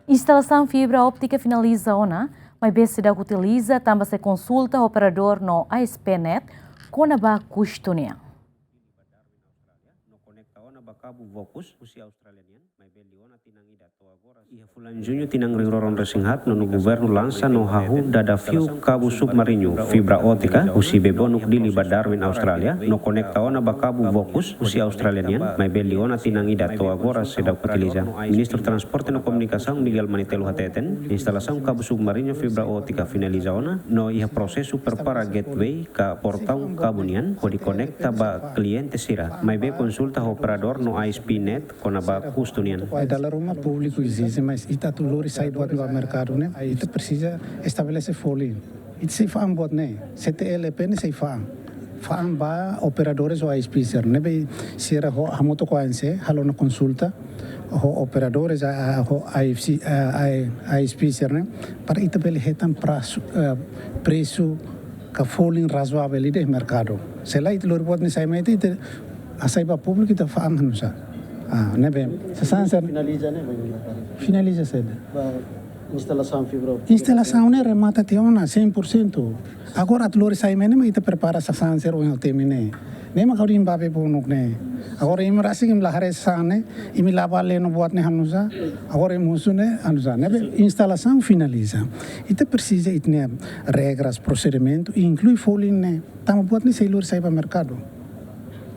Instalasaun Fibra Optika finaliza ona, maibe seidauk utiliza tanba se konsulta Operador no Asp Net, konaba kustu nian. Fulan junho tinang riroron resinghat no governo lança no hahu dada fiu cabo submarino fibra ótica usi bebonuk dili Darwin Australia no conecta ona bakabu vokus usi australianian mai beliona tinang ida to agora seidauk utiliza. Ministro Transporte no Comunicação Miguel Manitelo hateten instalação cabo submarino fibra ótica finaliza ona no iha prosesu prepara gateway ka portão cabo nian ho di conecta ba cliente sira mai be konsulta Operador no Asp Net konaba kustu nian. Dalam rumah público existe, mas ita tuluri sai buat no mercado, né? Ita precisa estabelecer folha. Ita se faz buat né? CTLP ne se faz. Faz ba operadores ou ASPcer, né? Be sira ho hamoto koanse, halo na konsulta, ho operadores ho ASPcer, né? Para ita beli hetan preço ka folha razoável de mercado. Se lá ita lori buat ne sai mai ita asai ba público ita faz hanusa. Nebe, finaliza seda. Instalasaun Fibra Optika. Instalação é remata teona 100%. Agora a lori sai mene mas ita prepara sa sanser o temine. Nema kau imbabe punuk ne. Agora imrasi kim lahare sane, imi labale no buat ne hanusa. Agora imusune hanusa. Nebe instalação finaliza. Ita precisa itne regras, procedimento, inclui folha ne. Tamo buat ne sei lori sai pa mercado.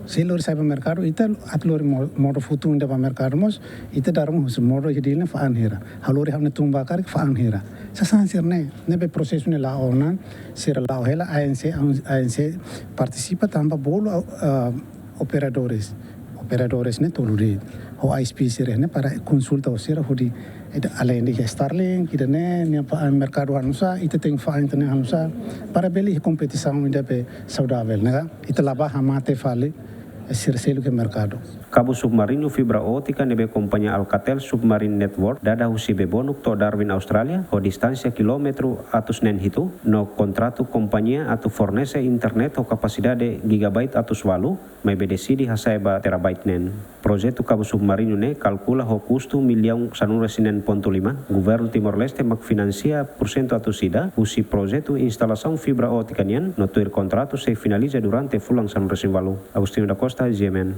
Se lori sai pa mercado, ita atlori modo futuro de pa mercado mos, ita darum hus modo hidilne fa anhera. Halori hamne tumba kar fa anhera. Sa sansir ne be processo ne la ona, sira la hela ANC participa tamba bolo operadores ne toluri. Ho ISP sira ne para konsulta sira hodi além de Starlink, ida ne pa mercado hanusa, ita tem fa internet hanusa para beli competição ida be saudável, né? Ita laba hamate fale selo ke mercado. Cabo submarino fibra ótica nebe companhia Alcatel Submarine Network dada husi bebonuk to Darwin Australia ho distância kilometro atus nen hitu no kontratu companhia atu fornece internet ho capacidade gigabyte atus walu mai bedesidi hasaiba terabyte nen. Projeto cabo submarino ne calcula ho custo milhão sanura sinen ponto lima. Governo Timor-Leste mak financia % atus sida usi projeto instalação fibra ótica nian no tuir contrato se finaliza durante fulang sanura sin walu. Agustino da Costa, GMN.